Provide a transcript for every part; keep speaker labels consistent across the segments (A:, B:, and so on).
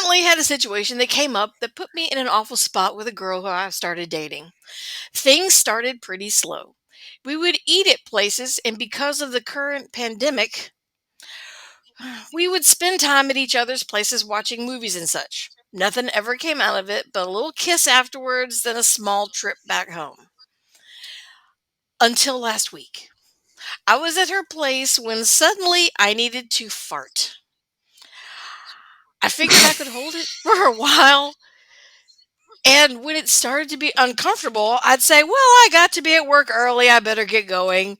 A: recently had a situation that came up that put me in an awful spot with a girl who I started dating. Things started pretty slow. We would eat at places, and because of the current pandemic, we would spend time at each other's places watching movies and such. Nothing ever came out of it but a little kiss afterwards, then a small trip back home. Until last week. I was at her place when suddenly I needed to fart. I figured I could hold it for a while, and when it started to be uncomfortable, I'd say, "Well, I got to be at work early, I better get going,"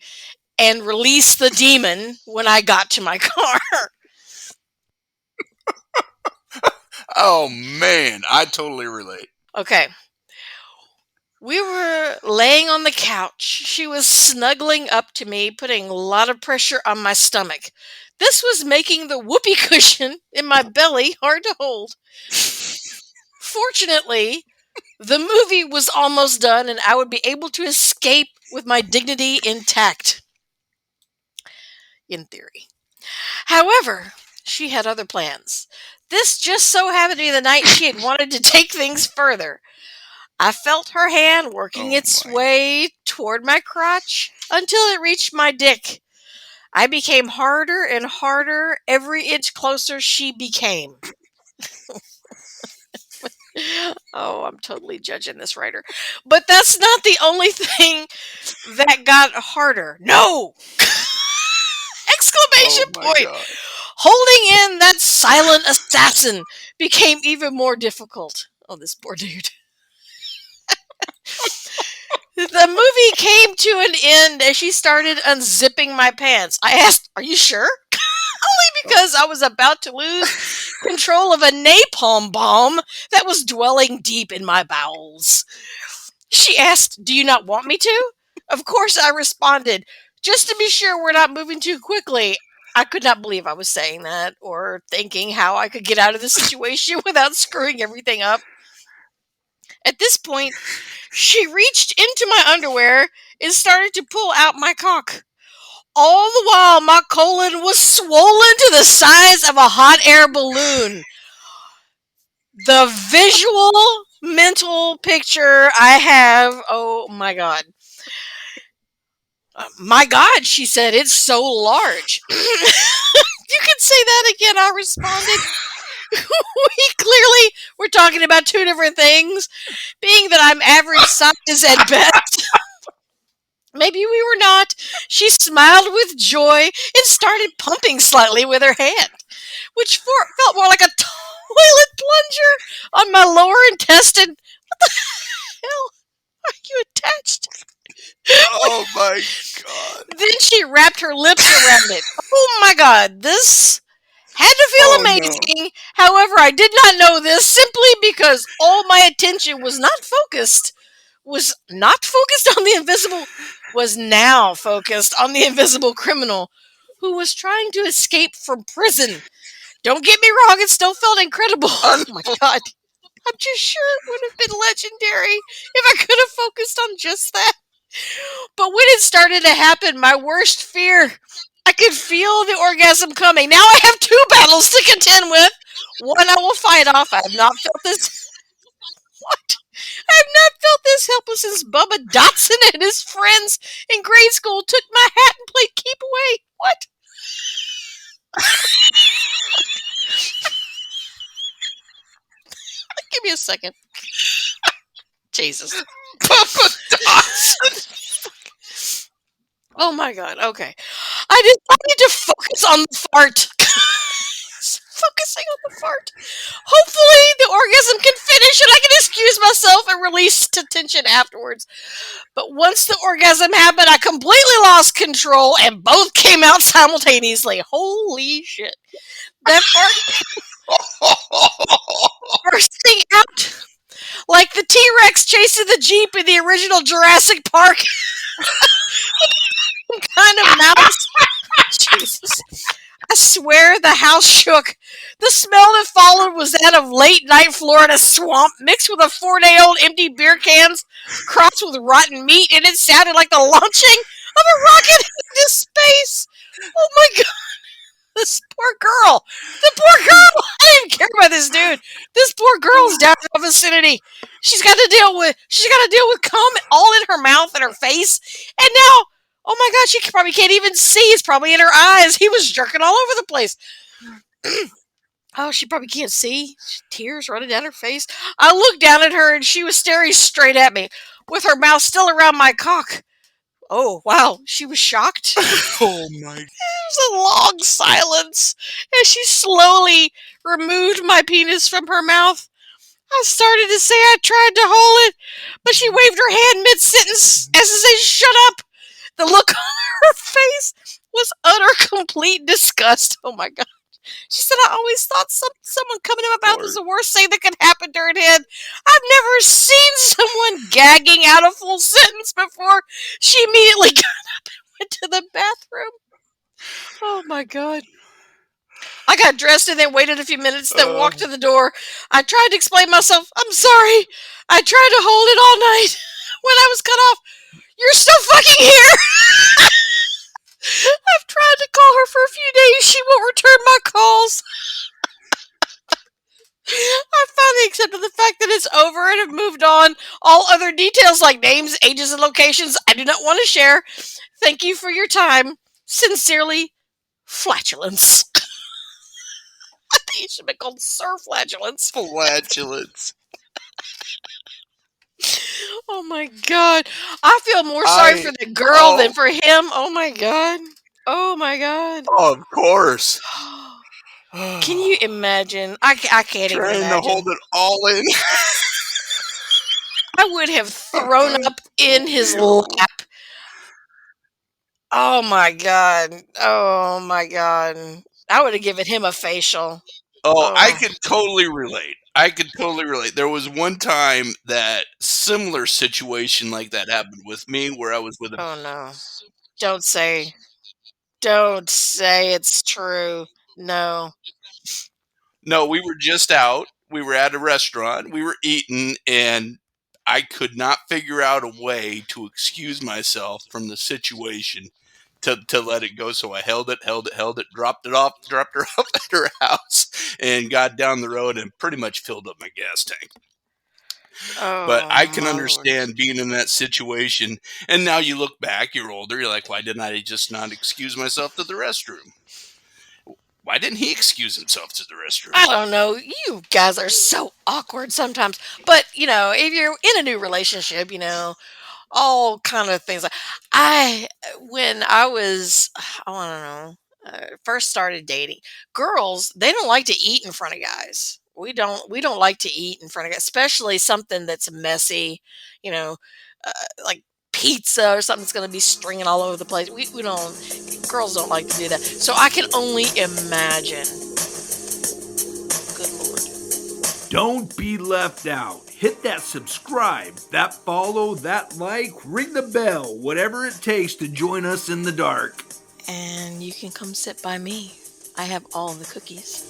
A: and release the demon when I got to my car.
B: Oh man, I totally relate.
A: Okay. We were laying on the couch. She was snuggling up to me, putting a lot of pressure on my stomach. This was making the whoopee cushion in my belly hard to hold. Fortunately, the movie was almost done and I would be able to escape with my dignity intact, in theory. However, she had other plans. This just so happened to be the night she had wanted to take things further. I felt her hand working
B: Oh
A: its
B: my.
A: way toward my crotch until it reached my dick. I became harder and harder every inch closer she became. Oh, I'm totally judging this writer. But that's not the only thing that got harder. No!
B: Oh
A: Exclamation
B: my
A: point!
B: god.
A: Holding in that silent assassin became even more difficult. Oh, this poor dude. The movie came to an end as she started unzipping my pants. I asked, "Are you sure?" Only because I was about to lose control of a napalm bomb that was dwelling deep in my bowels. She asked, "Do you not want me to?" Of course, I responded, "Just to be sure we're not moving too quickly." I could not believe I was saying that or thinking how I could get out of the situation without screwing everything up. At this point, she reached into my underwear and started to pull out my cock. All the while, my colon was swollen to the size of a hot air balloon. The visual mental picture I have, oh my god. My god, she said, it's so large. You can say that again, I responded. We clearly were talking about two different things, being that I'm average size at best. Maybe we were not. She smiled with joy and started pumping slightly with her hand, which felt more like a toilet plunger on my lower intestine. What the hell are you attached?
B: Oh my god.
A: Then she wrapped her lips around it. Oh my god, this had to feel
B: Oh no.
A: amazing. However, I did not know this simply because all my attention was not focused on the invisible was now focused on the invisible criminal who was trying to escape from prison. Don't get me wrong, it still felt incredible. Oh my god. I'm just sure it would have been legendary if I could have focused on just that. But when it started to happen, my worst fear, I could feel the orgasm coming. Now I have two battles to contend with. One I will fight off. I have not felt this. What? I have not felt this helpless since Bubba Dotson and his friends in grade school took my hat and played keep away. What? Give me a second. Jesus.
B: Papa Dotson.
A: Oh my god. Okay. I decided to focus on the fart. Focusing on the fart. Hopefully the orgasm can finish and I can excuse myself and release the tension afterwards. But once the orgasm happened, I completely lost control and both came out simultaneously. Holy shit. That fart bursting out like the T-Rex chasing the Jeep in the original Jurassic Park kind of mouse. Jesus. I swear the house shook. The smell that followed was that of late night Florida swamp mixed with a 4-day-old empty beer cans crossed with rotten meat, and it sounded like the launching of a rocket into space. Oh my god, this poor girl. The poor girl. I didn't care about this this dude. This poor girl's down in the vicinity. She's got to deal with cum all in her mouth and her face. And now, oh my God, she probably can't even see. It's probably in her eyes. He was jerking all over the place. Oh, she probably can't see. Tears running down her face. I looked down at her and she was staring straight at me with her mouth still around my cock. Oh, wow. She was shocked.
B: Oh my!
A: There was a long silence as she slowly removed my penis from her mouth. I started to say I tried to hold it, but she waved her hand mid-sentence as to say, shut up. The look on her face was utter complete disgust. Oh my God. She said, I always thought someone coming in my mouth was the worst thing that could happen during head. I've never seen someone gagging out a full sentence before. She immediately got up and went to the bathroom. Oh my God. I got dressed and then waited a few minutes, then walked to the door. I tried to explain myself. I'm sorry. I tried to hold it all night. When I was cut off, you're still fucking here. I've tried to call her for a few days. She won't return my calls. I finally accepted the fact that it's over and have moved on. All other details like names, ages, and locations I do not want to share. Thank you for your time. Sincerely, Flatulence. I think you should be called Sir Flatulence.
B: Flatulence.
A: Oh my God. I feel more sorry for the girl than for him. Oh my God. Oh my God.
B: Oh, of course.
A: Can you imagine? I can't even
B: Trying
A: imagine.
B: to hold it all in.
A: I would have thrown up in his lap. Oh my God. Oh my God. I would have given him a facial.
B: Oh, I
A: Oh,
B: could totally relate. I could totally relate. There was one time that similar situation like that happened with me where I was with a
A: oh no. Don't say. Don't say it's true. No.
B: No, we were just out. We were at a restaurant. We were eating, and I could not figure out a way to excuse myself from the situation to let it go. So I held it, dropped it off, dropped her off at her house, and got down the road and pretty much filled up my gas tank. But
A: Oh
B: I can
A: my Lord.
B: understand being in that situation. And now you look back, you're older, you're like, why didn't I just not excuse myself to the restroom? Why didn't he excuse himself to the restroom?
A: I don't know. You guys are so awkward sometimes. But, if you're in a new relationship, all kind of things. When I was, I want to know, first started dating, girls, they don't like to eat in front of guys. We don't like to eat in front of guys, especially something that's messy, you know, like pizza or something that's going to be stringing all over the place. We don't, girls don't like to do that. So I can only imagine. Good Lord.
C: Don't be left out. Hit that subscribe, that follow, that like, ring the bell, whatever it takes to join us in the dark.
A: And you can come sit by me. I have all the cookies.